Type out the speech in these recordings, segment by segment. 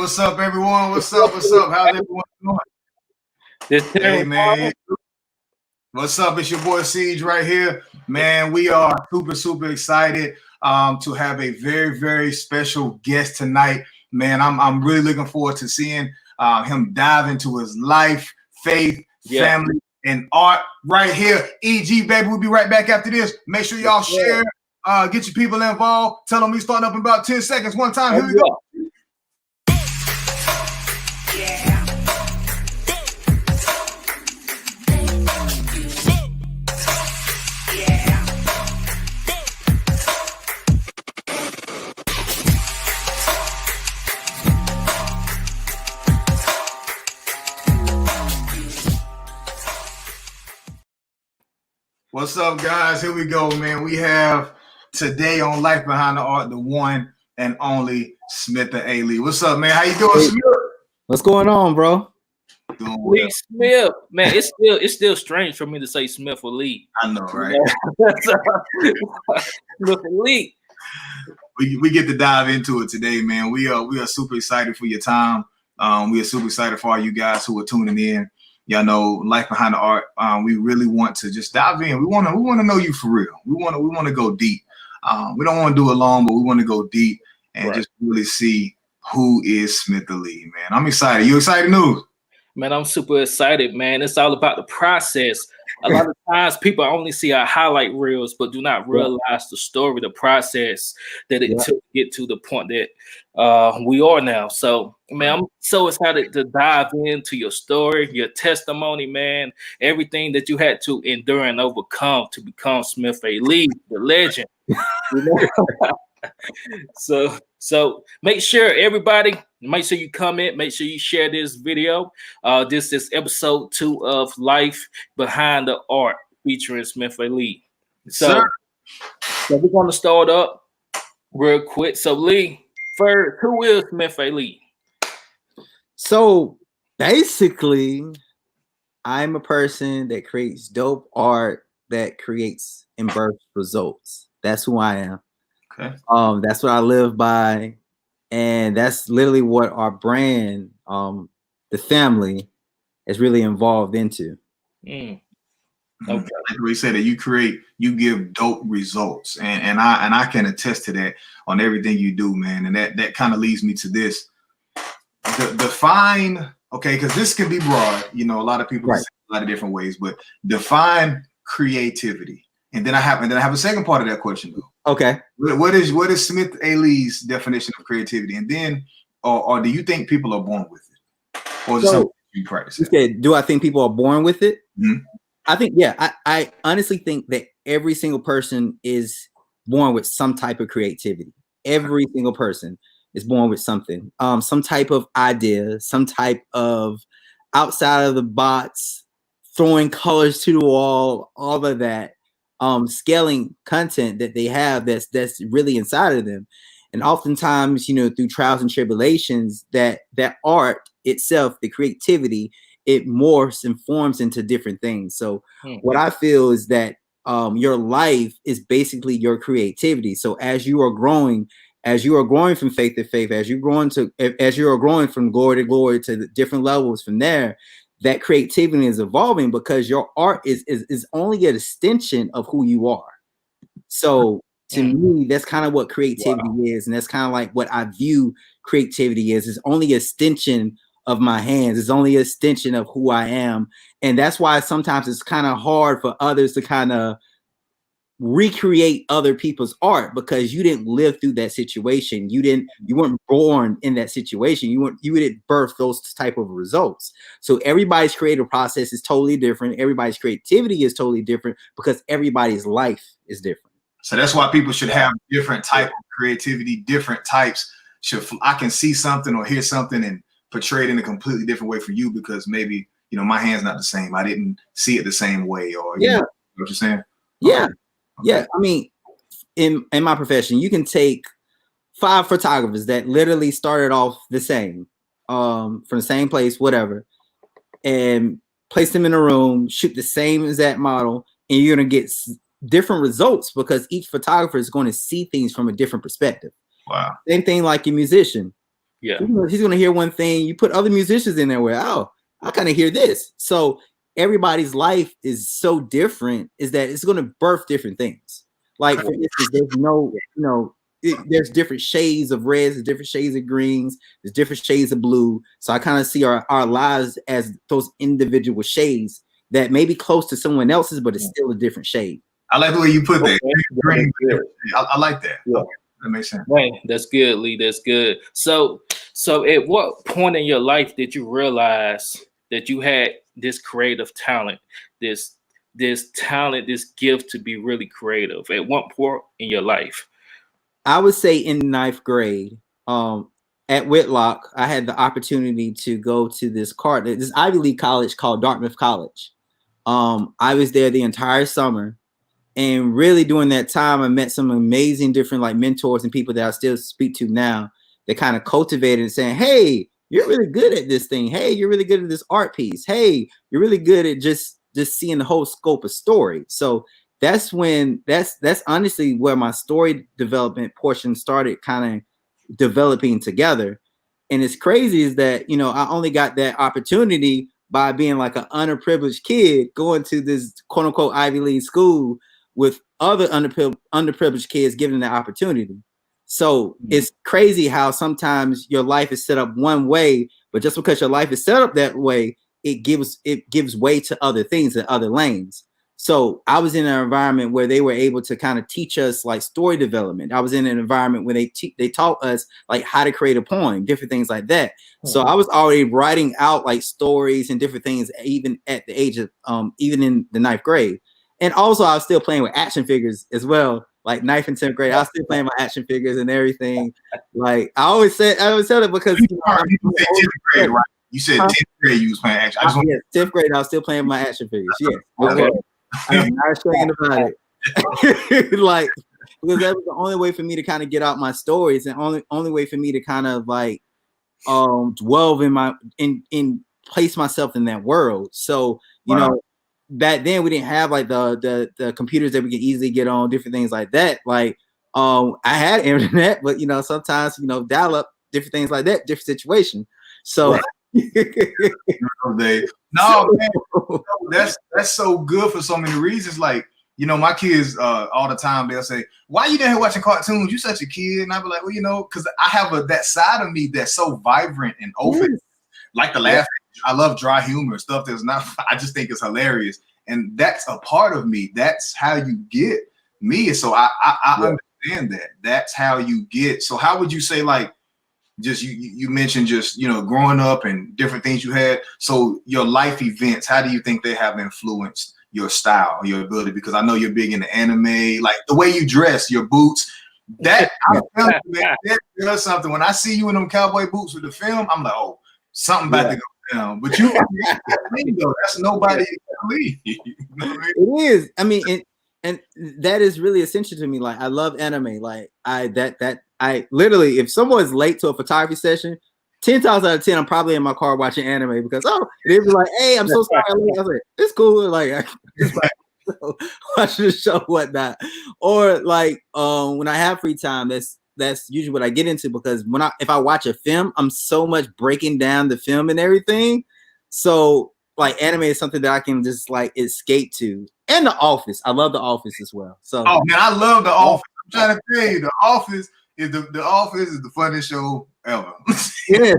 what's up, everyone? What's up? What's up? How's everyone doing? Hey, man. What's up? It's your boy Siege right here. Man, we are super excited to have a very special guest tonight. Man, I'm really looking forward to seeing him dive into his life, faith, family, and art right here. EG, baby, we'll be right back after this. Make sure y'all share, get your people involved. Tell them we starting up in about 10 seconds. One time, here we go. What's up, guys? Here we go, man. We have today on Life Behind the Art, the one and only SmithALee. What's up, man? How you doing, Smith? What's going on, bro? Doing well. Smith, man. It's still strange for me to say SmithALee. I know, right? SmithALee. We get to dive into it today, man. We are super excited for your time. We are super excited for all you guys who are tuning in. Y'all know Life Behind the Art. We really want to just dive in. We want to know you for real. We want to go deep. We don't want to do it long, but we want to go deep and just really see who is SmithALee, man. I'm excited. You excited, News? Man, I'm super excited, man. It's all about the process. A lot of times people only see our highlight reels, but do not realize the story, the process that it took to get to the point that we are now. So, man, I'm so excited to dive into your story, your testimony, man, everything that you had to endure and overcome to become SmithALee, the legend. So make sure everybody, make sure you comment, make sure you share this video. This is episode 2 of Life Behind the Art featuring SmithALee. So we're going to start up real quick. So Lee, first, who is SmithALee? So basically, I'm a person that creates dope art that creates and births results. That's who I am. Okay. That's what I live by, and that's literally what our brand, the family, is really involved into. Okay. Like we said, that you give dope results, and I can attest to that on everything you do, man. And that kind of leads me to this. Define, okay, because this can be broad. You know, a lot of people say a lot of different ways, but define creativity. And then I have a second part of that question, though. Okay. What is SmithALee's definition of creativity? And then, or do you think people are born with it? Or is it something you practice? Okay. Do I think people are born with it? Mm-hmm. I think, I honestly think that every single person is born with some type of creativity. Every single person is born with something, some type of idea, some type of outside of the box, throwing colors to the wall, all of that. Scaling content that they have that's really inside of them. And oftentimes, you know, through trials and tribulations, that art itself, the creativity, it morphs and forms into different things. So what I feel is that your life is basically your creativity. So as you are growing from faith to faith, as you are growing from glory to glory to the different levels from there, that creativity is evolving because your art is only an extension of who you are. So to me, that's kind of what creativity is. And that's kind of like what I view creativity is. It's only an extension of my hands. It's only an extension of who I am. And that's why sometimes it's kind of hard for others to kind of recreate other people's art because you didn't live through that situation. You weren't born in that situation. You didn't birth those type of results. So everybody's creative process is totally different. Everybody's creativity is totally different because everybody's life is different. So that's why people should have different type of creativity, different types. I can see something or hear something and portray it in a completely different way for you because maybe, you know, my hand's not the same. I didn't see it the same way, or you know what you're saying? Yeah. Yeah, I mean, in my profession, you can take 5 photographers that literally started off the same, from the same place, whatever, and place them in a room, shoot the same exact model, and you're gonna get different results because each photographer is going to see things from a different perspective. Wow. Same thing like a musician. Yeah. He's gonna hear one thing. You put other musicians in there where, oh, I kind of hear this. So everybody's life is so different, is that it's gonna birth different things. Like, for instance, there's no, there's different shades of reds, there's different shades of greens, there's different shades of blue. So I kind of see our lives as those individual shades that may be close to someone else's, but it's still a different shade. I like the way you put that. Green, I like that. Yeah. Okay. That makes sense. Man, that's good, Lee. That's good. So at what point in your life did you realize that you had this creative talent, this talent, this gift to be really creative? At what point in your life? I would say in 9th grade, at Whitlock, I had the opportunity to go to this Ivy League college called Dartmouth College. I was there the entire summer, and really during that time, I met some amazing different like mentors and people that I still speak to now that kind of cultivated and saying, hey, you're really good at this thing. Hey, you're really good at this art piece. Hey, you're really good at just seeing the whole scope of story. So that's honestly where my story development portion started kind of developing together. And it's crazy is that, I only got that opportunity by being like an underprivileged kid going to this quote unquote Ivy League school with other underprivileged kids given the opportunity. So it's crazy how sometimes your life is set up one way, but just because your life is set up that way, it gives way to other things and other lanes. So I was in an environment where they were able to kind of teach us like story development. I was in an environment where they taught us like how to create a poem, different things like that. So I was already writing out like stories and different things, even at the age of, even in the 9th grade. And also I was still playing with action figures as well. Like 9th and 10th grade, I was still playing my action figures and everything. Like I always said it because you said 10th grade, right? You said 10th grade you was playing action. 10th grade, I was still playing my action figures. Yeah. Okay. I'm not ashamed about it. Like, because that was the only way for me to kind of get out my stories, and only way for me to kind of like dwell in place myself in that world. So back then we didn't have like the computers that we can easily get on, different things like that. Like I had internet, but sometimes dial up, different things like that, different situation. So no, man, that's so good for so many reasons. Like, my kids all the time, they'll say, why you down here watching cartoons? You such a kid. And I'll be like, well, because I have that side of me that's so vibrant and open. Like the laugh. I love dry humor, stuff that's not, I just think it's hilarious. And that's a part of me. That's how you get me. So I understand that. That's how you get. So how would you say, like, just you mentioned just growing up and different things you had. So your life events, how do you think they have influenced your style, your ability? Because I know you're big into anime, like the way you dress, your boots. That that does something. When I see you in them cowboy boots with the film, I'm like, oh, something about to go down. But that's nobody. It is. I mean, and that is really essential to me. Like, I love anime. Like I literally, if someone's late to a photography session, 10 times out of 10, I'm probably in my car watching anime because they'd be like, "Hey, I'm so sorry." I was like, "It's cool." Like, watching the show, whatnot. Or like, when I have free time, that's usually what I get into, because if I watch a film, I'm so much breaking down the film and everything. So like, anime is something that I can just like escape to. And The Office, I love The Office as well. So man, I love The Office. I'm trying to tell you, The Office is the funniest show ever. Yeah.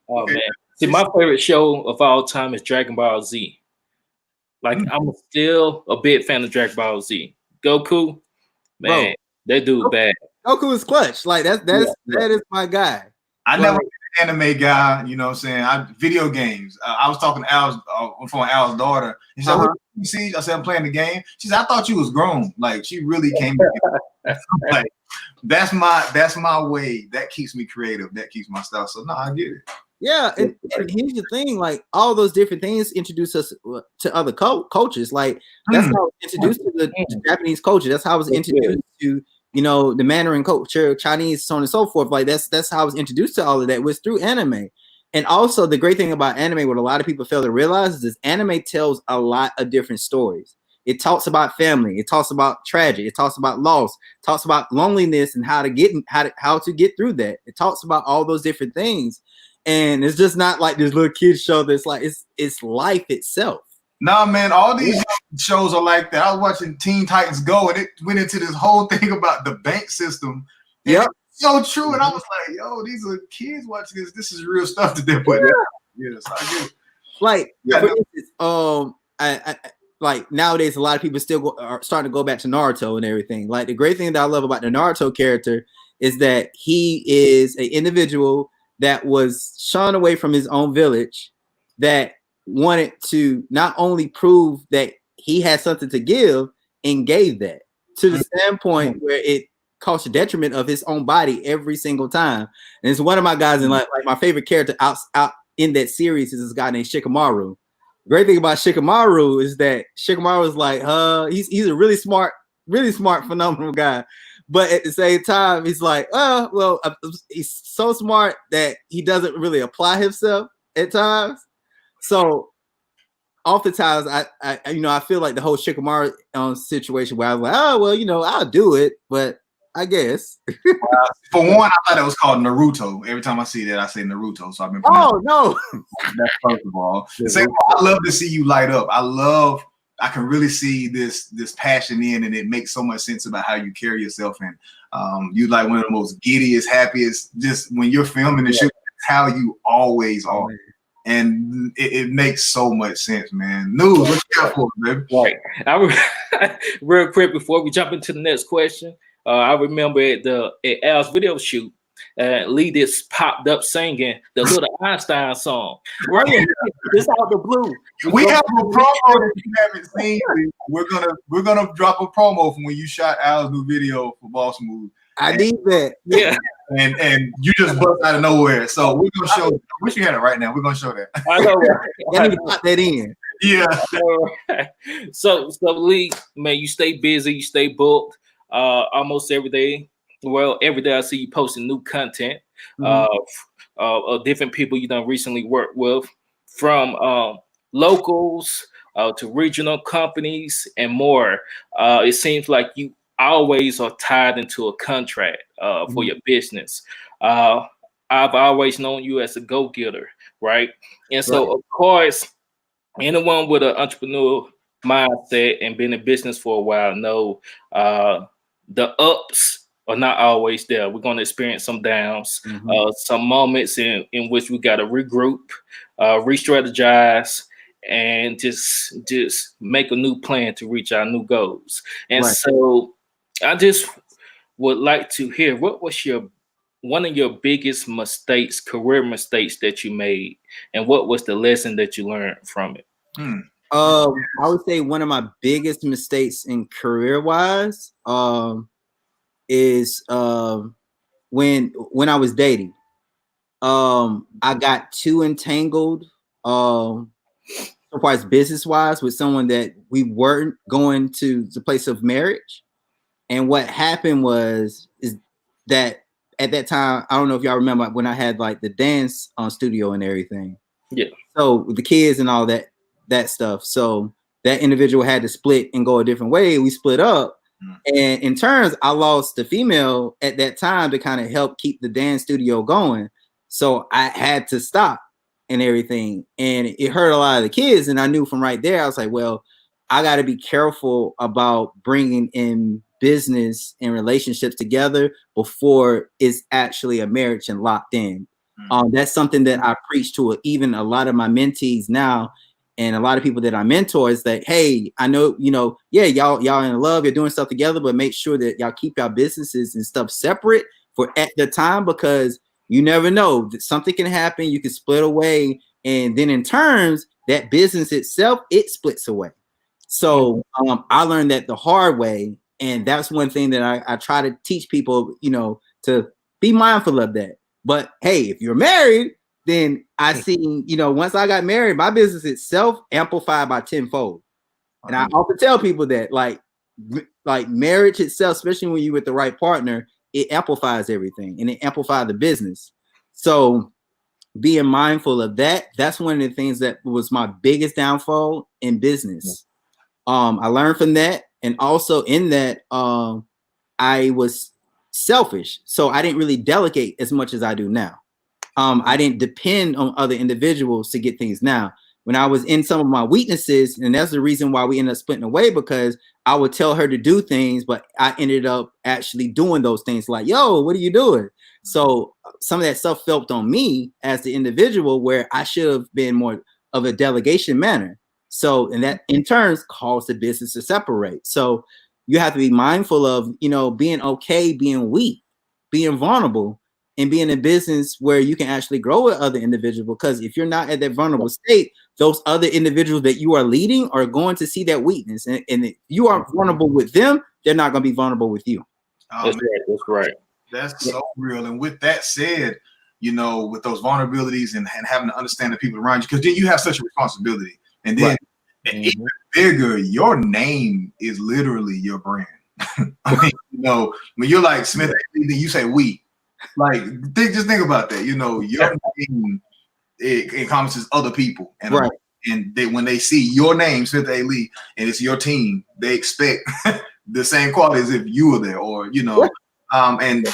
Oh man. See, my favorite show of all time is Dragon Ball Z. Like, I'm still a big fan of Dragon Ball Z. Goku, man, that dude bad. Goku is clutch. Like that is my guy. I never been an anime guy, you know what I'm saying? Video games. I was talking to Al's daughter. She said, "What you see?" I said, "I'm playing the game." She said, "I thought you was grown." Like, she really came like, that's my way. That keeps me creative. That keeps my style. So no, I get it. Yeah, and here's the thing: like, all those different things introduce us to other cultures. Like, that's how I was introduced to the Japanese culture. That's how I was introduced to the Mandarin culture, Chinese, so on and so forth. Like, that's how I was introduced to all of that, was through anime. And also, the great thing about anime, what a lot of people fail to realize, is anime tells a lot of different stories. It talks about family. It talks about tragedy. It talks about loss. It talks about loneliness and how to get through that. It talks about all those different things, and it's just not like this little kid show. That's like it's life itself. Nah, man, all these shows are like that. I was watching Teen Titans Go, and it went into this whole thing about the bank system. Yep. So true. And I was like, yo, these are kids watching this. This is real stuff that they're putting out. Yes, I get it. Like, for instance, I like nowadays, a lot of people still are starting to go back to Naruto and everything. Like, the great thing that I love about the Naruto character is that he is an individual that was shunned away from his own village, that wanted to not only prove that he had something to give, and gave that to the standpoint where it caused the detriment of his own body every single time. And it's one of my guys, and like my favorite character out in that series is this guy named Shikamaru. The great thing about Shikamaru is that Shikamaru is like, he's a really smart, phenomenal guy. But at the same time, he's like, he's so smart that he doesn't really apply himself at times. So oftentimes I feel like the whole Shikamaru situation where I was like, I'll do it, but I guess. For one, I thought it was called Naruto. Every time I see that, I say Naruto. So I've been. Oh no! That's first of all. Second, I love to see you light up. I can really see this passion in, and it makes so much sense about how you carry yourself. And you like one of the most giddiest, happiest. Just when you're filming and shooting, how you always are. And it makes so much sense, man. News, what you got for me, baby? Right. Real quick before we jump into the next question. I remember at Al's video shoot, Lee just popped up singing the little Einstein song. Right here, it's out the blue. We have a promo that you haven't seen. We're gonna drop a promo from when you shot Al's new video for Boss Move. I need that. Yeah. And you just bust out of nowhere. So we're gonna show. I wish you had it right now. We're gonna show that. I know. I need to pop that in. Yeah. So Lee, man, you stay busy, you stay booked. Almost every day. Well, every day I see you posting new content of different people you done recently worked with, from locals to regional companies and more. It seems like you always are tied into a contract for your business. I've always known you as a go-getter, right? And so, of course, anyone with an entrepreneurial mindset and been in business for a while know the ups are not always there. We're going to experience some downs, some moments in which we got to regroup, re-strategize, and just make a new plan to reach our new goals. And so I just would like to hear, what was one of your biggest mistakes, career mistakes that you made, and what was the lesson that you learned from it? I would say one of my biggest mistakes in career-wise is when I was dating. I got too entangled, business-wise, with someone that we weren't going to the place of marriage. And what happened is that at that time, I don't know if y'all remember when I had like the dance studio and everything. Yeah. So with the kids and all that stuff. So that individual had to split and go a different way. We split up. And in turns, I lost the female at that time to kind of help keep the dance studio going. So I had to stop and everything. And it hurt a lot of the kids. And I knew from right there, I was like, well, I got to be careful about bringing in business and relationships together before it's actually a marriage and locked in. That's something that I preach to even a lot of my mentees now. And a lot of people that I mentor is that, hey, I know, y'all in love, you're doing stuff together, but make sure that y'all keep your businesses and stuff separate for at the time, because you never know that something can happen. You can split away, and then in terms, that business itself, it splits away. So I learned that the hard way, and that's one thing that I try to teach people, to be mindful of that. But hey, if you're married, then I see, once I got married, my business itself amplified by tenfold. And I often tell people that like marriage itself, especially when you're with the right partner, it amplifies everything and it amplifies the business. So being mindful of that, that's one of the things that was my biggest downfall in business. I learned from that, and also in that, I was selfish, so I didn't really delegate as much as I do now. I didn't depend on other individuals to get things now. When I was in some of my weaknesses, and that's the reason why we ended up splitting away, because I would tell her to do things, but I ended up actually doing those things like, yo, what are you doing? So some of that stuff felt on me as the individual, where I should have been more of a delegation manner. So, and that in turn caused the business to separate. So you have to be mindful of, being okay, being weak, being vulnerable, and being in business where you can actually grow with other individuals. Because if you're not at that vulnerable state, those other individuals that you are leading are going to see that weakness. And if you are vulnerable with them, they're not going to be vulnerable with you. That's right. That's right. That's so real. And with that said, with those vulnerabilities and having to understand the people around you, because then you have such a responsibility. And then even bigger, your name is literally your brand. I mean, when you're like SmithALee, then you say we. Like, just think about that. Your name, it encompasses other people, and when they see your name, SmithALee, and it's your team, they expect the same quality as if you were there, or and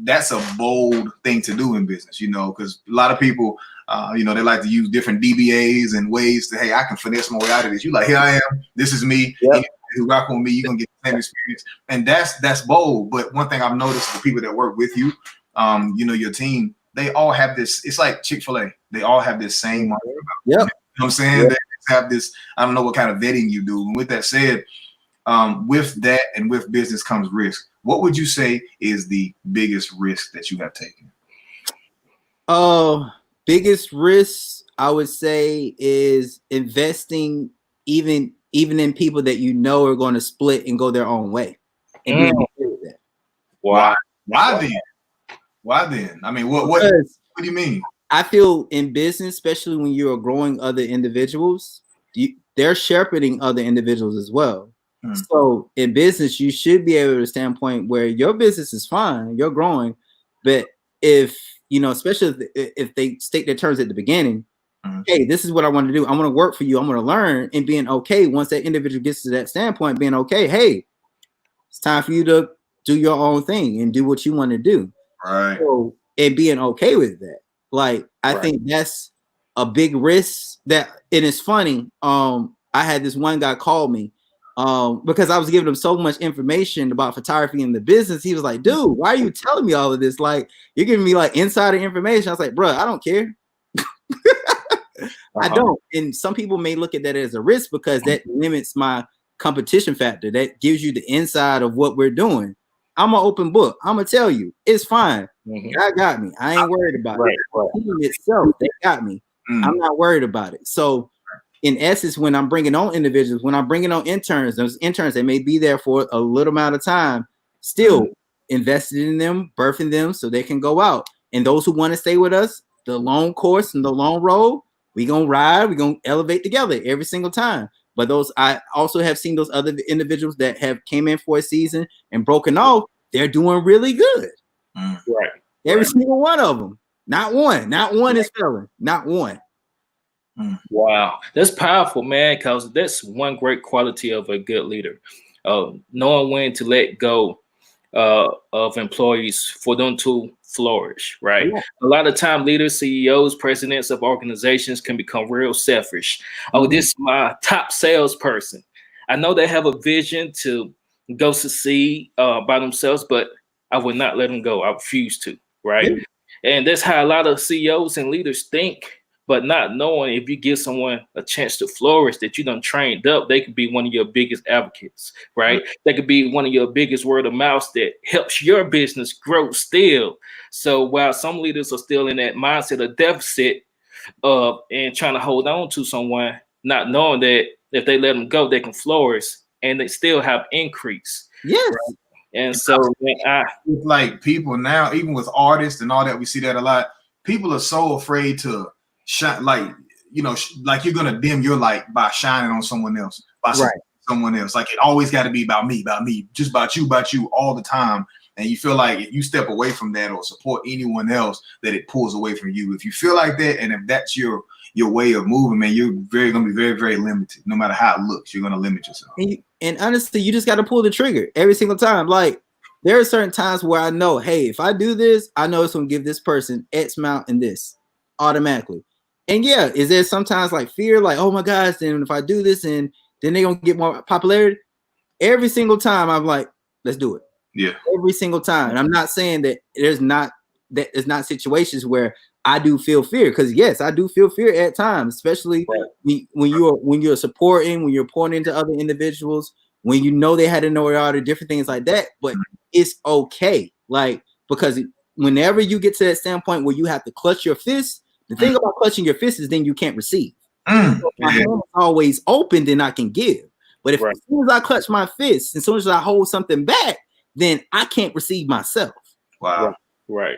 that's a bold thing to do in business, because a lot of people, they like to use different DBAs and ways to, hey, I can finesse my way out of this. You like, here I am, this is me. Yep. Who rock on me, you're gonna get the same experience, and that's bold. But one thing I've noticed, the people that work with you, your team, they all have this. It's like Chick-fil-A. They all have this same. Yep. You know what I'm saying? Yep. They have this. I don't know what kind of vetting you do. And with that said, with that and with business comes risk. What would you say is the biggest risk that you have taken? Biggest risk I would say is investing even in people that are going to split and go their own way. And being okay with that. Why then? Why then? I mean, what do you mean? I feel in business, especially when you are growing other individuals, they're shepherding other individuals as well. So in business, you should be able to standpoint where your business is fine, you're growing, but if especially if they state their terms at the beginning, hey, this is what I want to do. I want to work for you. I'm going to learn, and being okay once that individual gets to that standpoint, being okay. Hey, it's time for you to do your own thing and do what you want to do. Right. So, and being okay with that. Like, I think that's a big risk and it's funny. I had this one guy call me because I was giving him so much information about photography and the business. He was like, dude, why are you telling me all of this? Like, you're giving me like insider information. I was like, bro, I don't care. I don't. And some people may look at that as a risk because that limits my competition factor. That gives you the inside of what we're doing. I'm an open book. I'm gonna tell you, it's fine. God got me. I ain't worried about it. The team itself, they got me. I'm not worried about it. So, in essence, when I'm bringing on individuals, when I'm bringing on interns, those interns, they may be there for a little amount of time, still invested in them, birthing them so they can go out. And those who want to stay with us, the long course and the long road, we gonna ride, we gonna elevate together every single time. But I also have seen those other individuals that have came in for a season and broken off. They're doing really good. Right. Every single one of them. Not one is failing. Not one. Wow, that's powerful, man. Because that's one great quality of a good leader, knowing when to let go of employees for them to flourish. Right. Yeah. A lot of time, leaders, CEOs, presidents of organizations can become real selfish. Oh, this is my top salesperson. I know they have a vision to go succeed by themselves, but I would not let them go. I refuse to. Right. Yeah. And that's how a lot of CEOs and leaders think. But not knowing if you give someone a chance to flourish, that you done trained up, they could be one of your biggest advocates, right? They could be one of your biggest word of mouth that helps your business grow still. So while some leaders are still in that mindset of deficit and trying to hold on to someone, not knowing that if they let them go, they can flourish and they still have increase. Yes. Right? And so like people now, even with artists and all that, we see that a lot. People are so afraid to shine, like you're gonna dim your light by shining on someone else, someone else. Like it always got to be about me, just about you all the time. And you feel like if you step away from that or support anyone else, that it pulls away from you. If you feel like that, and if that's your your way of moving, man, you're gonna be very, very limited. No matter how it looks, you're gonna limit yourself. And honestly, you just got to pull the trigger every single time. Like there are certain times where I know, hey, if I do this, I know it's gonna give this person X amount and this automatically. And yeah, is there sometimes like fear, like, oh my gosh, then if I do this and then they're gonna get more popularity? Every single time I'm like, let's do it. Yeah. Every single time. And I'm not saying that there's not situations where I do feel fear, because yes, I do feel fear at times, especially when you're supporting, when you're pouring into other individuals, when you know they had to know all the different things like that. But it's okay, like, because whenever you get to that standpoint where you have to clutch your fist, the thing about clutching your fist is then you can't receive. So my hand is always open, then I can give. But if as soon as I clutch my fist, as soon as I hold something back, then I can't receive myself. Wow. Right.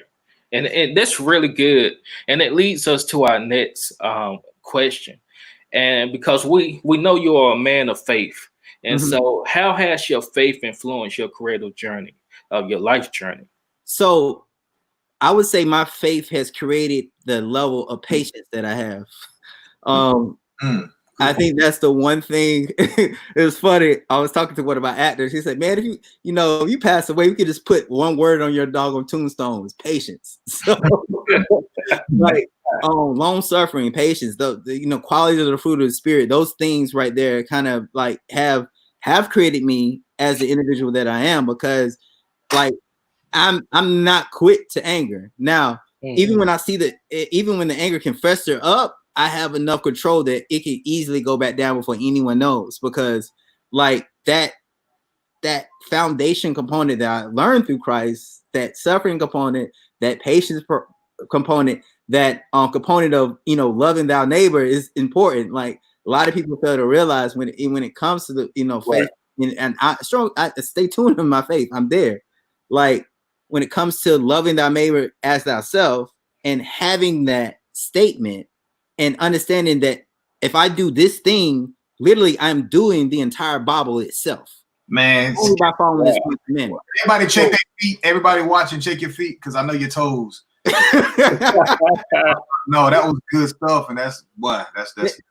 And that's really good. And it leads us to our next question. And because we know you are a man of faith. And so how has your faith influenced your creative journey, of your life journey? So I would say my faith has created the level of patience that I have. I think that's the one thing. It was funny. I was talking to one of my actors. He said, man, if you pass away, we could just put one word on your doggone tombstone. It's patience. So like long suffering, patience, the qualities of the fruit of the spirit, those things right there kind of like have created me as the individual that I am, because like I'm not quick to anger. Now, even when I see that, even when the anger can fester up, I have enough control that it can easily go back down before anyone knows, because like that foundation component that I learned through Christ, that suffering component, that patience component, that component of loving thy neighbor is important. Like a lot of people fail to realize when it comes to the faith, and I stay tuned in my faith. I'm there. Like when it comes to loving thy neighbor as thyself and having that statement, and understanding that if I do this thing, literally I'm doing the entire Bible itself. Man, only by following this commandment. Everybody check their feet. Everybody watching, check your feet, because I know your toes. No, that was good stuff, and that's what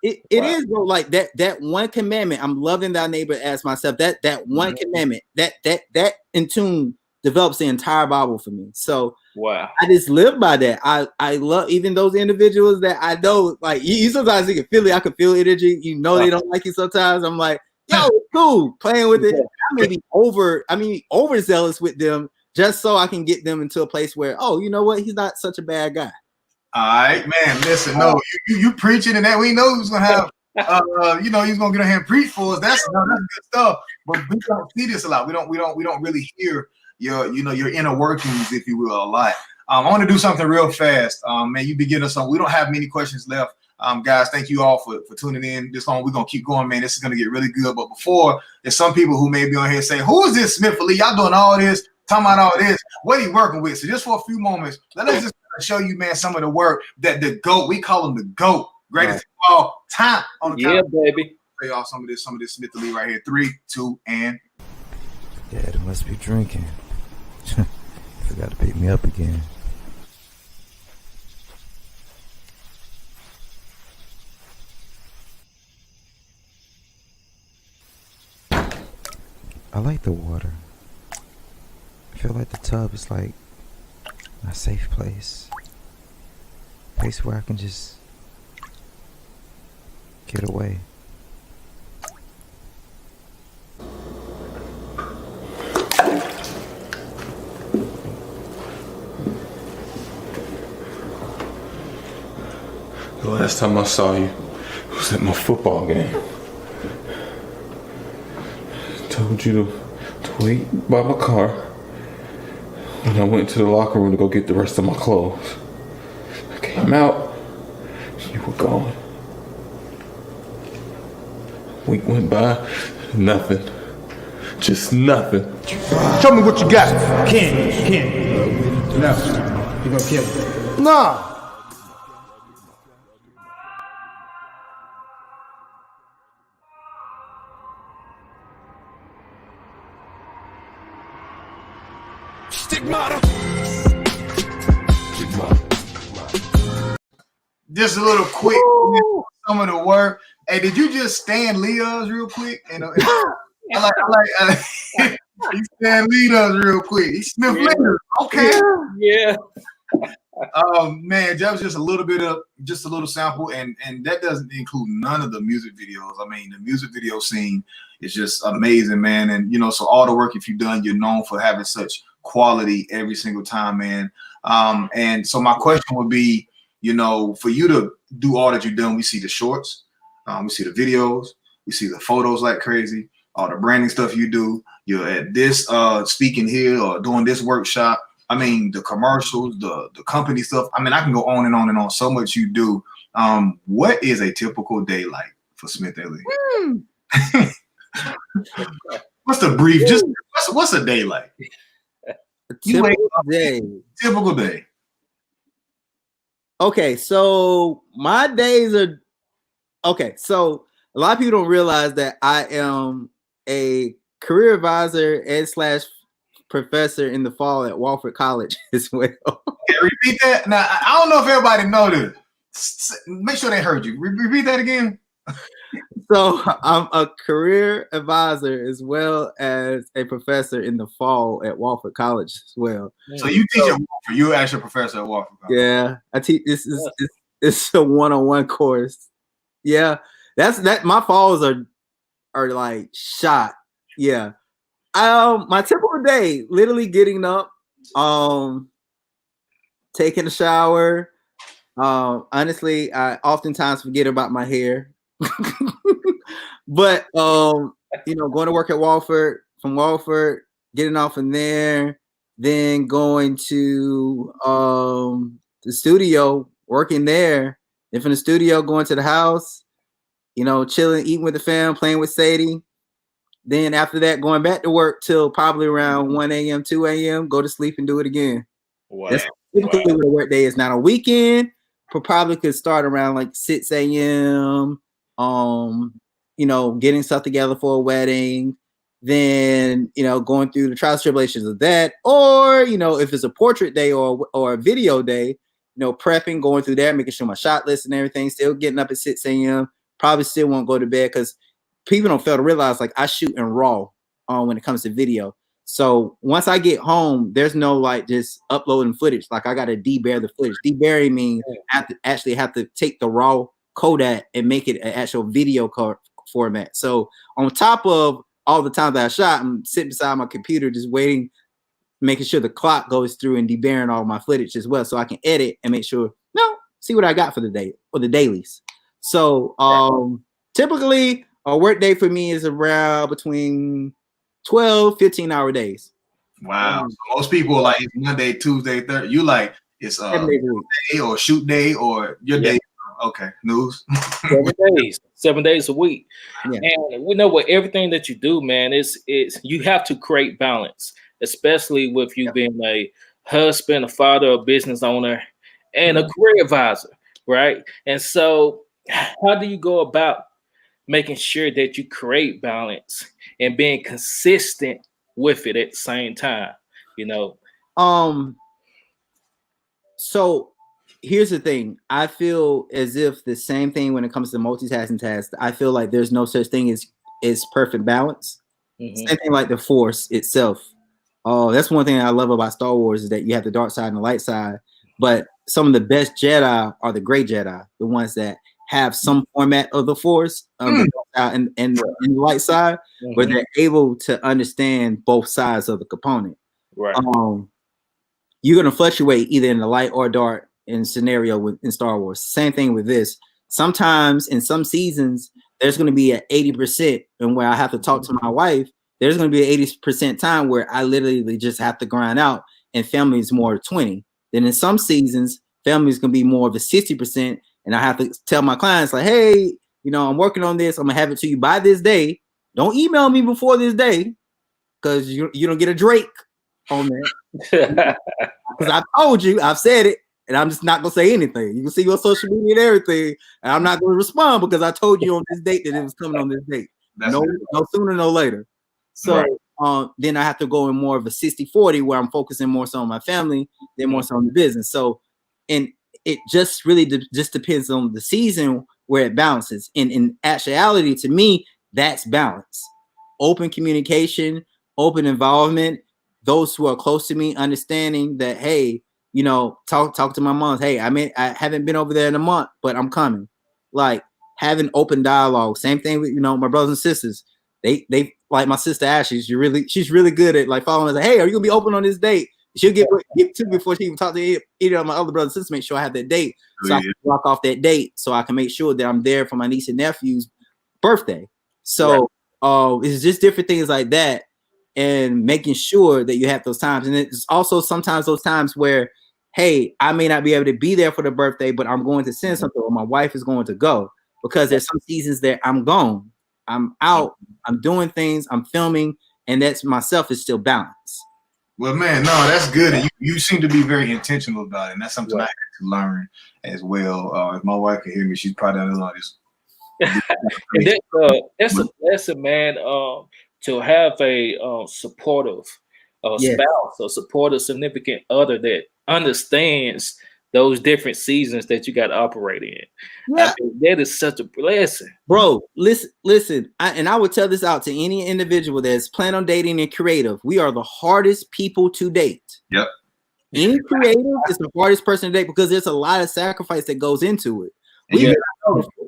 it is, bro. Like that one commandment, I'm loving thy neighbor as myself. That one commandment, that in tune develops the entire Bible for me. So wow, I just live by that. I love even those individuals that I know, like you sometimes you can feel it. I can feel energy. They don't like you sometimes. I'm like, yo, it's cool, playing with it. I may be overzealous with them just so I can get them into a place where, oh, you know what? He's not such a bad guy. All right, man. Listen, no, you preaching, and that we know who's gonna have he's gonna get on here and preach for us. That's good stuff. But we don't see this a lot. We don't really hear your inner workings, if you will, a lot. I want to do something real fast. Man, you be giving us some. We don't have many questions left. Guys, thank you all for tuning in this long. We're gonna keep going, man. This is gonna get really good. But before, there's some people who may be on here saying, who is this SmithALee? Y'all doing all this, talking about all this. What are you working with? So just for a few moments, let us just show you, man, some of the work that the GOAT, we call him the GOAT, greatest of all time on the count. Baby. Play off some of this SmithALee right here. 3, 2, and Dad must be drinking. Forgot to pick me up again. I like the water. I feel like the tub is like my safe place. Place where I can just get away. The last time I saw you was at my football game. I told you to wait by my car when I went to the locker room to go get the rest of my clothes. I came out, you were gone. A week went by, nothing. Just nothing. Show me what you got. Ken. No. You gonna kill me? Nah. just a little quick some of the work. Hey, did you just stand Leo's real quick? I like he stand Leo's real quick. He SmithALee. Okay. Yeah. Man, that was just a little sample, and that doesn't include none of the music videos. I mean, the music video scene is just amazing, man. And so all the work if you've done, you're known for having such quality every single time, man. And so my question would be, for you to do all that you've done, we see the shorts, we see the videos, we see the photos like crazy, all the branding stuff you do. You're at this speaking here or doing this workshop. I mean, the commercials, the company stuff. I mean, I can go on and on and on. So much you do. What is a typical day like for SmithALee? What's the brief? Just what's a day like? Typical day. Okay, so my days are okay. So a lot of people don't realize that I am a career advisor and / professor in the fall at Wofford College as well. Okay, repeat that. Now, I don't know if everybody know this. Make sure they heard you. Repeat that again. So I'm a career advisor as well as a professor in the fall at Wofford College as well. So you teach at Wofford. You're actually a professor at Wofford College. Yeah, I teach. It's a one-on-one course. Yeah, that's my falls are like shot. Yeah. My typical day, literally getting up, taking a shower. Honestly, I oftentimes forget about my hair. But going to work at Wofford, from Wofford, getting off in there, then going to the studio, working there, then from the studio going to the house, chilling, eating with the fam, playing with Sadie. Then after that, going back to work till probably around 1 a.m., 2 a.m., go to sleep and do it again. Wow. That's typically what a work day is. Not a weekend, but probably could start around like 6 a.m., getting stuff together for a wedding, then, going through the trials and tribulations of that. Or, if it's a portrait day or a video day, prepping, going through that, making sure my shot list and everything, still getting up at 6 a.m., probably still won't go to bed because people don't fail to realize, like, I shoot in RAW when it comes to video. So once I get home, there's no like just uploading footage. Like I got to debear the footage. Deburying means I have to take the raw Kodak and make it an actual video format. So on top of all the times that I shot, I'm sitting beside my computer just waiting, making sure the clock goes through and deburying all my footage as well, so I can edit and make sure, see what I got for the day or the dailies. So typically, a work day for me is around between 12, 15-hour days. Wow. So most people like it's Monday, Tuesday, Thursday. You like it's day or shoot day or your day. Okay, news. 7 days a week. Yeah. And we know what everything that you do, man, is you have to create balance, especially with you being a husband, a father, a business owner, and a career advisor, right? And so how do you go about making sure that you create balance and being consistent with it at the same time, So here's the thing. I feel as if the same thing when it comes to multitasking tasks. I feel like there's no such thing as perfect balance. Mm-hmm. Same thing like the Force itself. That's one thing I love about Star Wars is that you have the dark side and the light side. But some of the best Jedi are the gray Jedi, the ones that have some format of the Force and the light side, where they're able to understand both sides of the component. Right. You're gonna fluctuate either in the light or dark in scenario in Star Wars. Same thing with this. Sometimes in some seasons, there's gonna be an 80%, and where I have to talk to my wife, there's gonna be an 80% time where I literally just have to grind out, and family is more 20. Then in some seasons, family is gonna be more of a 60%. And I have to tell my clients like, hey, I'm working on this. I'm gonna have it to you by this day. Don't email me before this day, because you don't get a Drake on that. Because I've told you, I've said it, and I'm just not gonna say anything. You can see your social media and everything, and I'm not gonna respond because I told you on this date that it was coming on this date. No sooner, no later. So then I have to go in more of a 60-40 where I'm focusing more so on my family than more so on the business. So it just really just depends on the season where it balances. And in actuality, to me, that's balance. Open communication, open involvement. Those who are close to me understanding that, hey, you know, talk to my mom. Hey, I haven't been over there in a month, but I'm coming. Like having open dialogue. Same thing with, you know, my brothers and sisters. They like my sister Ashley. She's really good at like following us. Like, hey, are you gonna be open on this date? She'll get to me before she even talk to either of my other brothers and sisters. Make sure I have that date, so I can block off that date, so I can make sure that I'm there for my niece and nephew's birthday. So, it's just different things like that, and making sure that you have those times. And it's also sometimes those times where, hey, I may not be able to be there for the birthday, but I'm going to send something, or my wife is going to go, because there's some seasons that I'm gone, I'm out, I'm doing things, I'm filming, and that's myself is still balanced. Well, man, no, that's good. And you seem to be very intentional about it. And that's something I had to learn as well. If my wife could hear me, she's probably down there just. That's a blessing, man. To have a supportive spouse, or supportive significant other that understands those different seasons that you got to operate in. Yeah. I mean, that is such a blessing, bro. Listen. I would tell this out to any individual that's planning on dating and creative. We are the hardest people to date. Yep. Any creative is the hardest person to date, because there's a lot of sacrifice that goes into it. We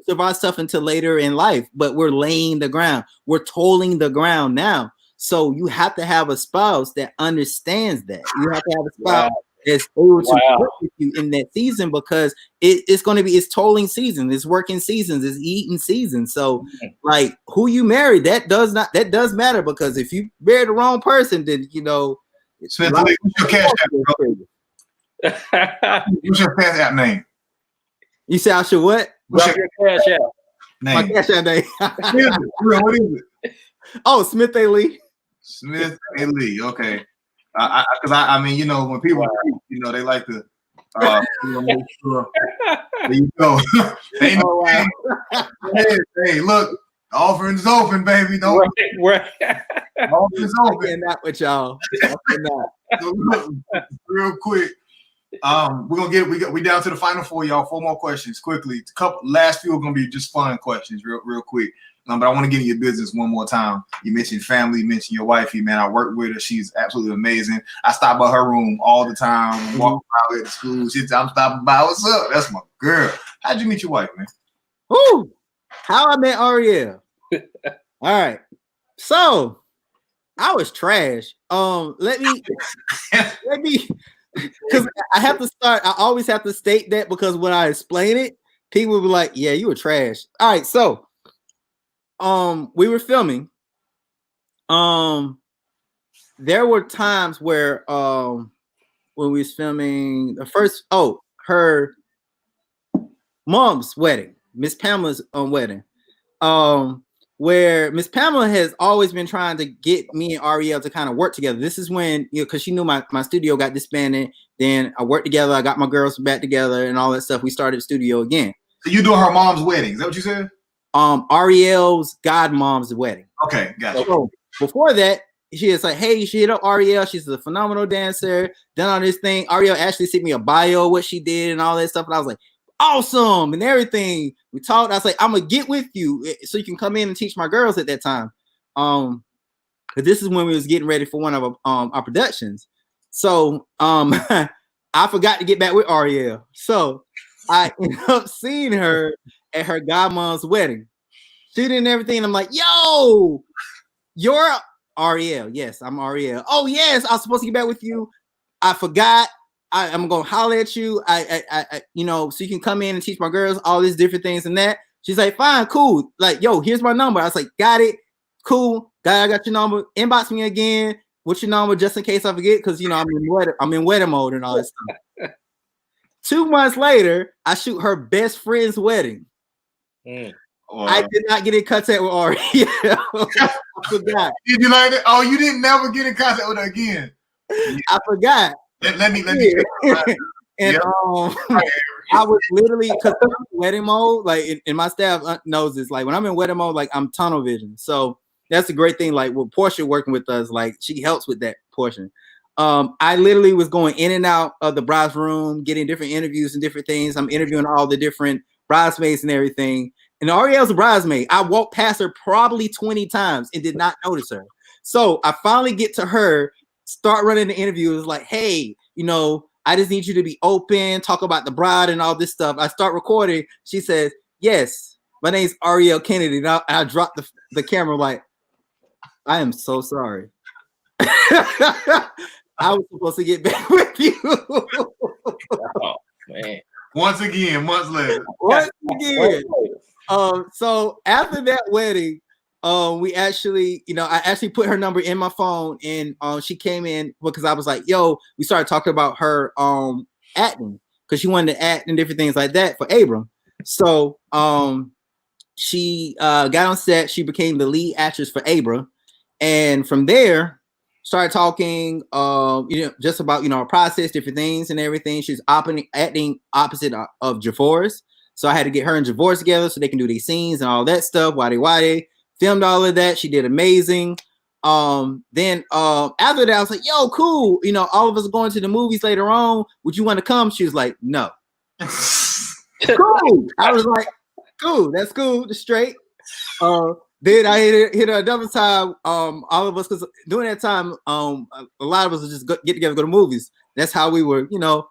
survive stuff until later in life, but we're laying the ground. We're tolling the ground now. So you have to have a spouse that understands that. You have to have a spouse that's able to work with you in that season, because it's going to be, it's tolling season, it's working seasons, it's eating season. So like who you marry, that does matter, because if you marry the wrong person, then you know. SmithALee, what's your cash app, bro? What's your cash app name? You say I should what? What's your cash app name? My cash app name. What is it? Oh, SmithALee. SmithALee. Okay. Because I mean, you know, when people, you know, they like to, make sure. There you go. Hey, look, the offering is open, baby. Don't. Right. Offering is open. Not with y'all. So look, real quick. We're gonna we down to the final four, y'all. 4 more questions quickly. Last few are gonna be just fun questions, real quick. But I want to get in your business one more time. You mentioned family, you mentioned your wifey, man. I work with her. She's absolutely amazing. I stop by her room all the time, walk by at the school. I'm stopping by. What's up? That's my girl. How'd you meet your wife, man? Ooh, how I met Ariel. All right. So I was trash. Let me because I always have to state that, because when I explain it, people will be like, yeah, you were trash. All right, so we were filming. There were times where when we was filming the first her mom's wedding, Miss Pamela's wedding. Where Miss Pamela has always been trying to get me and Ariel to kind of work together. This is when, you know, because she knew my studio got disbanded. Then I worked together. I got my girls back together and all that stuff. We started the studio again. So you doing her mom's wedding? Is that what you said? Ariel's godmom's wedding. Okay, gotcha. So before that, she is like, hey, she hit up Ariel. She's a phenomenal dancer. Done all this thing. Ariel actually sent me a bio of what she did and all that stuff. And I was like, awesome and everything. We talked. I was like, I'm gonna get with you so you can come in and teach my girls at that time. Because this is when we was getting ready for one of our productions. So I forgot to get back with Ariel. So I ended up seeing her at her godmom's wedding, shooting and everything. And I'm like, yo, you're Ariel. Yes, I'm Ariel. Oh yes, I was supposed to get back with you. I forgot. I'm gonna holler at you. I you know, so you can come in and teach my girls all these different things and that. She's like, fine, cool. Like, yo, here's my number. I was like, got it, cool. I got your number. Inbox me again. What's your number, just in case I forget? Because you know I'm in wedding mode and all this stuff. 2 months later, I shoot her best friend's wedding. Wow. I did not get in contact with Ariel. I forgot. Did you like it? Oh, you didn't never get in contact with her again. I forgot. Let me. And I was literally, because I'm in wedding mode, like, and my staff knows this. Like when I'm in wedding mode, like I'm tunnel vision. So that's a great thing. Like with Portia working with us, like she helps with that portion. I literally was going in and out of the bride's room, getting different interviews and different things. I'm interviewing all the different bridesmaids and everything. And Ariel's a bridesmaid. I walked past her probably 20 times and did not notice her. So I finally get to her, start running the interview. It was like, hey, you know, I just need you to be open, talk about the bride and all this stuff. I start recording. She says, yes, my name's Ariel Kennedy. And I dropped the camera like, I am so sorry. I was supposed to get back with you. Oh, man. Once again, months later. Once again. So after that wedding, we actually, you know, I actually put her number in my phone, and she came in because I was like, yo, we started talking about her acting because she wanted to act and different things like that for Abram. So she got on set, she became the lead actress for Abram, and from there started talking you know, just about, you know, our process, different things and everything. She's acting opposite of JaForest. So I had to get her and JaForest together so they can do these scenes and all that stuff. Why filmed all of that. She did amazing. Then after that, I was like, yo, cool. You know, all of us are going to the movies later on. Would you want to come? She was like, no. Cool. I was like, cool. That's cool. Just straight. Then I hit her another time. All of us, because during that time, a lot of us would just get together, go to movies. That's how we were, you know,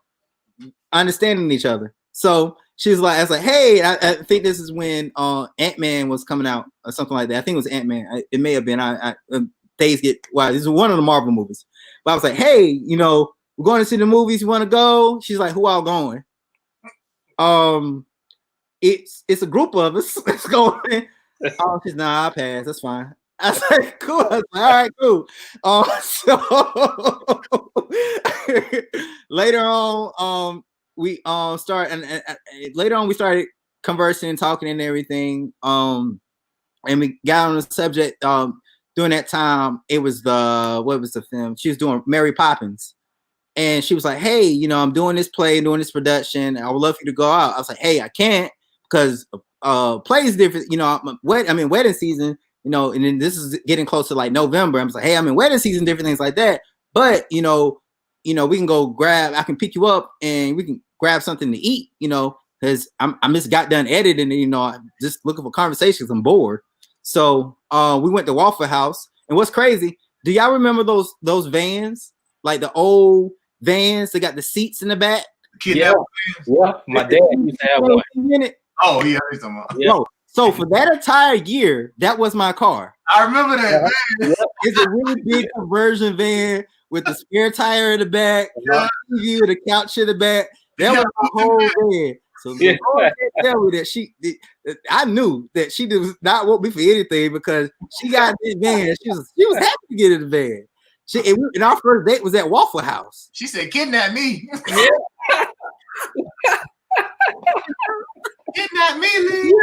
understanding each other. So she was like, I was like, hey, I think this is when Ant-Man was coming out or something like that. I think it was Ant-Man. It may have been. Days get wild. This is one of the Marvel movies. But I was like, hey, you know, we're going to see the movies. You want to go? She's like, who all going? It's a group of us. Let's go. She's nah, I'll pass. That's fine. I said, cool. I was like, all right, cool. So later on, we start and later on we started conversing and talking and everything. And we got on the subject. During that time, it was what was the film? She was doing Mary Poppins. And she was like, hey, you know, I'm doing this play, doing this production. I would love for you to go out. I was like, hey, I can't because play is different, you know. I'm in wedding season, you know, and then this is getting close to like November. I'm like, hey, I'm in wedding season, different things like that. But you know, we can go I can pick you up and we can grab something to eat, you know, because I just got done editing and, you know, I'm just looking for conversations. I'm bored. So we went to Waffle House. And what's crazy, do y'all remember those vans? Like the old vans that got the seats in the back? Yeah. My dad used to have one. Oh, yeah. Yeah. So for that entire year, that was my car. I remember that. Yeah. It's a really big conversion van with the spare tire in the back, TV with a couch in the back. That was the whole van. So tell me that I knew that she did not want me for anything because she got in the van. She was happy to get in the van. And our first date was at Waffle House. She said, "Kidnap me." Kidnap me, Lee.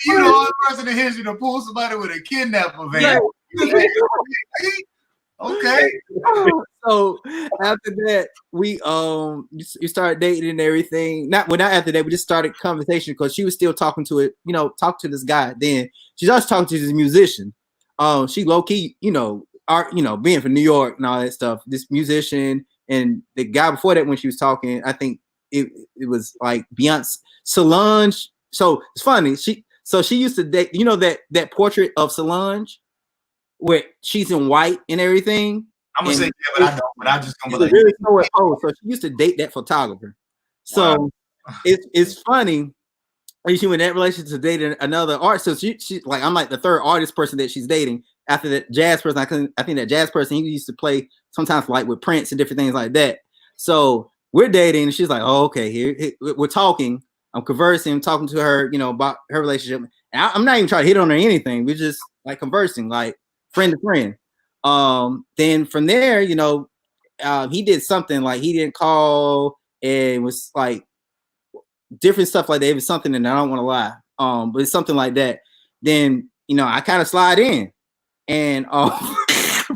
You know, the person in history to pull somebody with a kidnapper van. Okay. So after that, we started dating and everything. Not after that, we just started conversation because she was still talking to this guy. Then she's also talking to this musician. She low key, you know, being from New York and all that stuff. This musician and the guy before that, when she was talking, I think it was like Beyonce, Solange. So it's funny. She used to date, you know, that portrait of Solange where she's in white and everything. I'm gonna say, yeah, but I don't. But I just don't believe. So she used to date that photographer. So it's funny. She went in that relationship to date another artist. So she like, I'm like the third artist person that she's dating after that jazz person. I think that jazz person, he used to play sometimes like with Prince and different things like that. So we're dating, and she's like, oh, okay, here we're talking. I'm conversing, talking to her, you know, about her relationship. And I'm not even trying to hit on her or anything. We're just like conversing, like friend to friend. Then from there, you know, he did something like he didn't call, and was like different stuff like that. It was something, and I don't want to lie, but it's something like that. Then, you know, I kind of slide in, and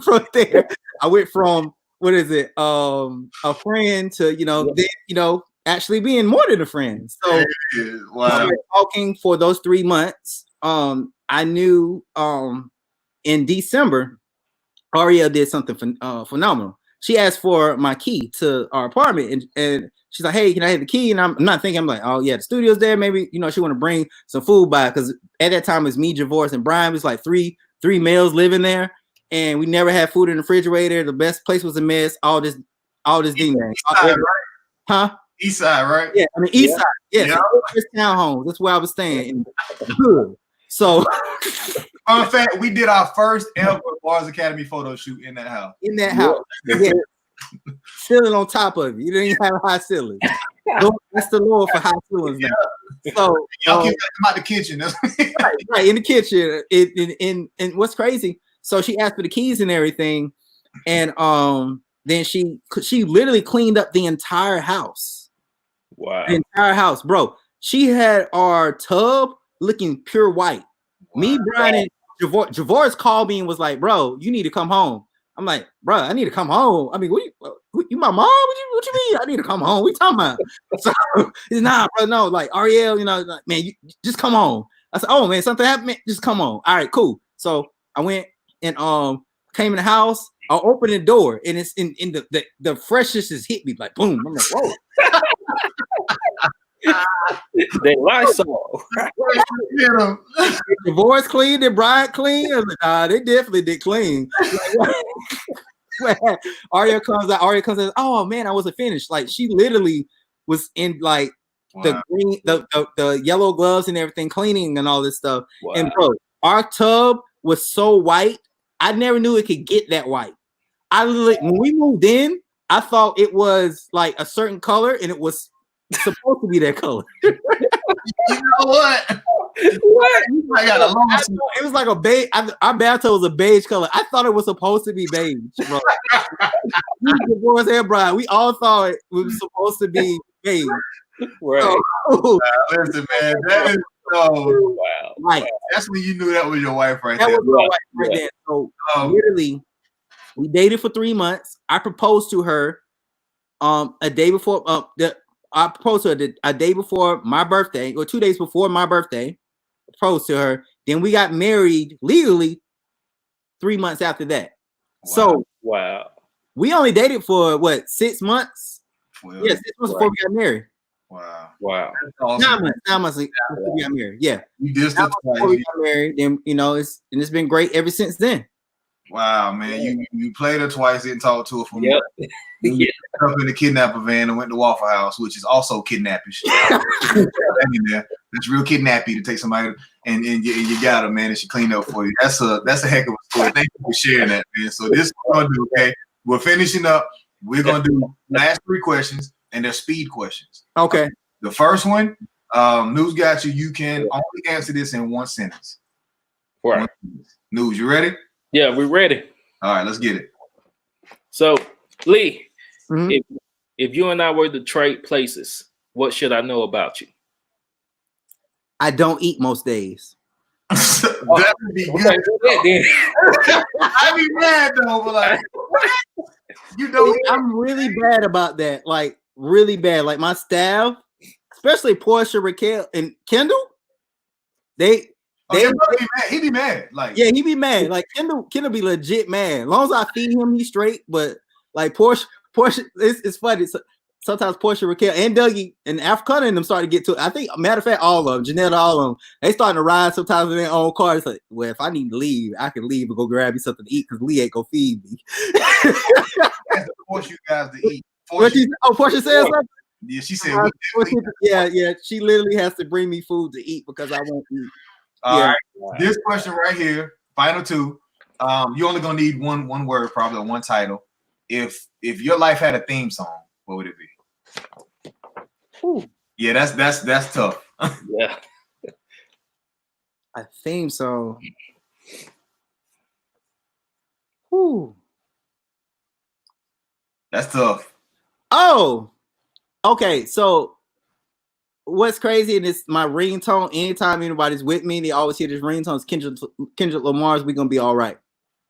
from there, I went from a friend to, you know, then, you know, actually being more than a friend. So wow. Talking for those 3 months. I knew in December Ariel did something phenomenal. She asked for my key to our apartment, and she's like, "Hey, can I have the key?" And I'm not thinking. I'm like, "Oh yeah, the studio's there. Maybe she want to bring some food by." Because at that time it was me, Javorce, and Brian. It was like three males living there, and we never had food in the refrigerator. The best place was a mess. All this thing, man. Huh? East side, right? Yeah, I mean east side. Yes, yeah. Townhomes. That's where I was staying. So, fun fact: we did our first ever Bars Academy photo shoot in that house. In that house, yeah. Ceiling on top of it. You didn't even have high ceilings. That's the Lord for high ceilings now. So y'all keep talking about the kitchen. right in the kitchen. And what's crazy? So she asked for the keys and everything, and then she literally cleaned up the entire house. Wow, the entire house, bro. She had our tub looking pure white. Wow. Me, Brian, and Javorce called me and was like, "Bro, you need to come home." I'm like, "Bro, I need to come home." I mean, you my mom? What you mean? I need to come home. What you talking about? So it's not, bro. No, like Ariel, like, man, you just come home. I said, "Oh man, something happened. Man, just come on." All right, cool. So I went and came in the house. I opened the door and it's in the freshness just hit me like boom. I'm like, whoa. They Lysol. Divorce clean, and Brian clean. I was like, nah, they definitely did clean. Aria comes out. Oh man, I wasn't finished. Like she literally was in like the green, the yellow gloves and everything, cleaning and all this stuff. Wow. And bro, our tub was so white. I never knew it could get that white. When we moved in, I thought it was like a certain color, and it was supposed to be that color. You know what? What? I got a long. It was like a beige. Our bathtub was a beige color. I thought it was supposed to be beige, bro. Divorce and Brian, we all thought it was supposed to be beige. Right. Listen, man, that is so wow. Right. That's when you knew that was your wife right there. That was my wife right there. So literally, we dated for 3 months. I proposed to her a day before I proposed to her a day before my birthday, or 2 days before my birthday. Proposed to her. Then we got married legally 3 months after that. Wow. So we only dated for what, 6 months? Well, yeah, 6 months before we got married. Wow. Awesome. 9 months before we got married. Yeah. You did before we got married. Then it's been great ever since then. Wow, man, you played her twice, didn't talk to her for more. You up in the kidnapper van and went to Waffle House, which is also kidnappish. That's real kidnappy to take somebody and you got her, man, and she cleaned up for you. That's a heck of a story. Thank you for sharing that, man. So this is what we're gonna do, okay? We're finishing up. We're gonna do last 3 questions, and they're speed questions. Okay. The first one, News got you. You can only answer this in 1 sentence. Right. News, you ready? Yeah, we're ready. All right, let's get it. So, Lee, if you and I were to trade places, what should I know about you? I don't eat most days. That would be good. I'd be mad though, but like, you know, I'm really bad about that. Like, really bad. Like my staff, especially Portia, Raquel, and Kendall, he'd be mad. Like, yeah, he'd be mad. Like Kendall be legit mad. As long as I feed him, he's straight. But like Portia, it's funny. Sometimes Portia, Raquel, and Dougie and Africana and them start to get to it. I think, matter of fact, all of them, Janetta, all of them, they starting to ride sometimes in their own car. It's like, well, if I need to leave, I can leave and go grab me something to eat because Lee ain't gonna feed me. Force you guys to eat. Portia said something? Yeah, she said. Yeah. She literally has to bring me food to eat because I won't eat. All right. This question right here, final 2. You only gonna need one word, probably, or one title. If your life had a theme song, what would it be? Ooh. Yeah, that's tough. Yeah. A theme song. Ooh. That's tough. Oh, okay. So what's crazy, and it's my ringtone. Anytime anybody's with me, they always hear this ringtone. It's Kendrick Lamar's "We Gonna Be All Right."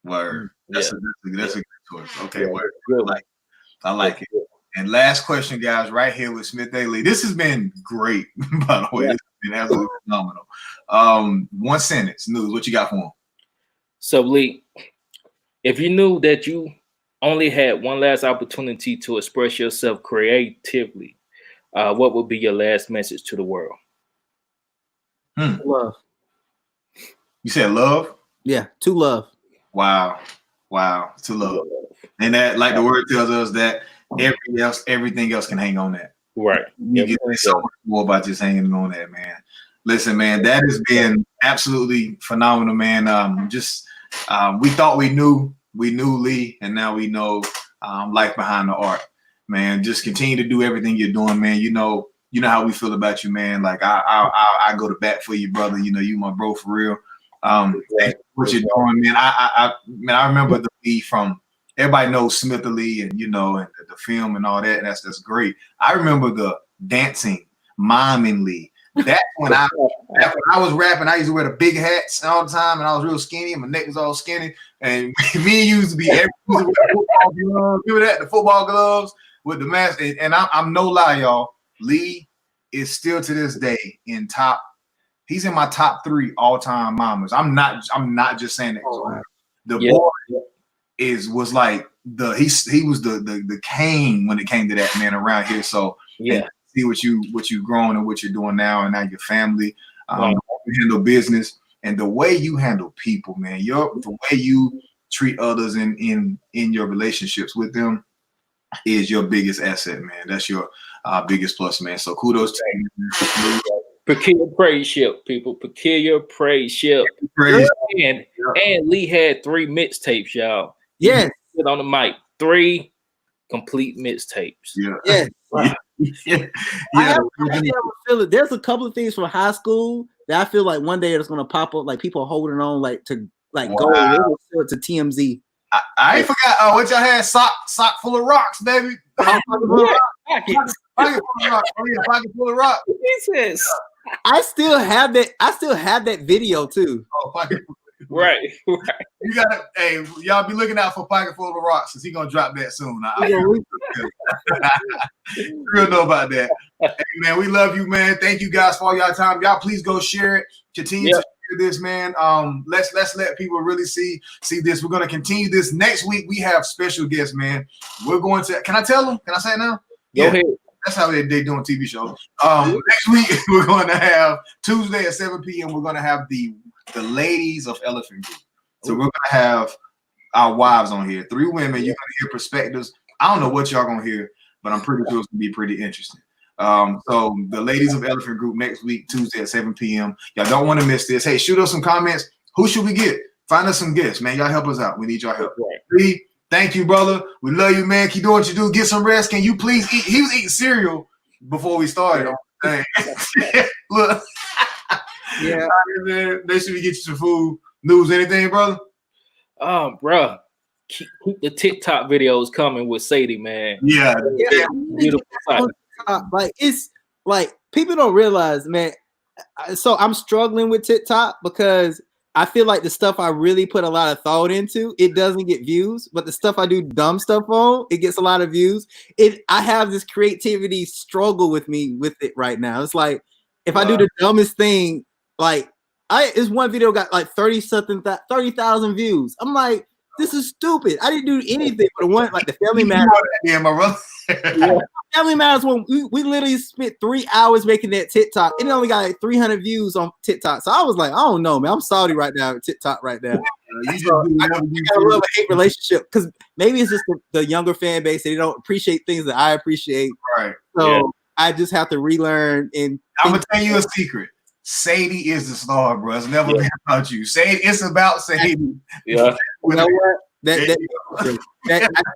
Word. That's a good choice. Okay, word. I like it. And last question, guys, right here with SmithALee. This has been great, by the way. This has been absolutely phenomenal. 1 sentence, News. What you got for him? So, Lee, If you knew that you only had one last opportunity to express yourself creatively, what would be your last message to the world? Love. You said love? Yeah, to love. Wow. To love. And that, like the word tells us, that everything else can hang on that. Right. You get so much more about just hanging on that, man. Listen, man, that has been absolutely phenomenal, man. We thought we knew Lee, and now we know life behind the art, man. Just continue to do everything you're doing, man. You know how we feel about you, man. Like I go to bat for you, brother. You know, you my bro for real. What you're doing, man. I remember the Lee from, everybody knows SmithALee and and the film and all that. And that's great. I remember the dancing, miming Lee. That's when I was rapping. I used to wear the big hats all the time, and I was real skinny, and my neck was all skinny. And me and you used to be the football gloves with the mask. And I'm no lie, y'all. Lee is still to this day he's in my top 3 all-time mamas. I'm not just saying that. The boy was like he was the king when it came to that, man, around here. So see what you've grown and what you're doing now, and now your family, you handle business, and the way you handle people, man. The way you treat others in your relationships with them is your biggest asset, man. That's your biggest plus, man. So kudos to you. Peculiar praise ship, people. Peculiar praise ship. And Lee had 3 mixtapes, y'all. Yeah. Sit on the mic. 3 complete mixtapes. Yeah. I feel it. There's a couple of things from high school that I feel like one day it's gonna pop up, like people holding on, like to go to TMZ. I ain't forgot what y'all had. Sock full of rocks, baby. Pocket full of rocks. Pocket full of rocks. I still have that video too. Oh, pocket. Right. You gotta, hey, y'all be looking out for Pocket Full of Rocks, because he's gonna drop that soon. Real know about that. Hey, man, we love you, man. Thank you guys for all y'all time. Y'all please go share it. Continue to share this, man. Let's let people really see this. We're gonna continue this next week. We have special guests, man. We're going to. Can I tell them? Can I say it now? Go ahead. That's how they doing TV shows. Next week we're going to have Tuesday at 7 p.m. We're going to have the ladies of Elephant Group. So we're going to have our wives on here. 3 women. You're going to hear perspectives. I don't know what y'all going to hear, but I'm pretty sure it's going to be pretty interesting. So the ladies of Elephant Group next week, Tuesday at 7 p.m. Y'all don't want to miss this. Hey, shoot us some comments. Who should we get? Find us some guests, man. Y'all help us out. We need y'all help. Lee, thank you, brother. We love you, man. Keep doing what you do. Get some rest. Can you please eat? He was eating cereal before we started. Look. Yeah, man. They should get you some food. News, anything, brother? Bro, keep the TikTok videos coming with Sadie, man. Yeah. Beautiful. Like, it's like people don't realize, man. So I'm struggling with TikTok because I feel like the stuff I really put a lot of thought into, it doesn't get views, but the stuff I do dumb stuff on, it gets a lot of views. I have this creativity struggle with me with it right now. It's like if I do the dumbest thing, like this one video got like 30,000 views. I'm like, this is stupid. I didn't do anything but the one, like the Family Matters. Yeah, my brother. Family Matters, when we literally spent 3 hours making that TikTok, and it only got like 300 views on TikTok. So I was like, I don't know, man. I'm salty right now with TikTok right now. I got a love and hate relationship because maybe it's just the younger fan base and they don't appreciate things that I appreciate. Right. So I just have to relearn. And I'm gonna tell you a secret. Sadie is the star, bro. It's never been about you. Sadie, it's about Sadie. Yeah. You know what? That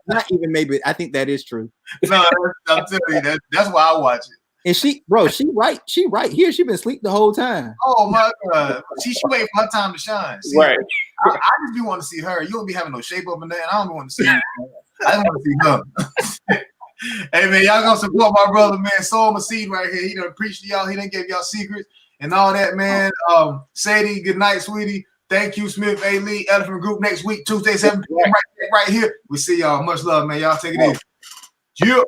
not even maybe. I think that is true. No, I'm telling you that's why I watch it. And she right here. She been asleep the whole time. Oh my God, she waiting for her time to shine. See, right. I just be wanting to see her. You don't be having no shape up in there, and I don't want to see you. I don't want to see her. Hey man, y'all gonna support my brother, man. Sow him a seed right here. He done preached to y'all. He done gave y'all secrets and all that, man. Sadie, good night, sweetie. Thank you, SmithALee, Elephant Group. Next week, Tuesday, 7 p.m. right here. We see y'all. Much love, man. Y'all take it easy. Yeah.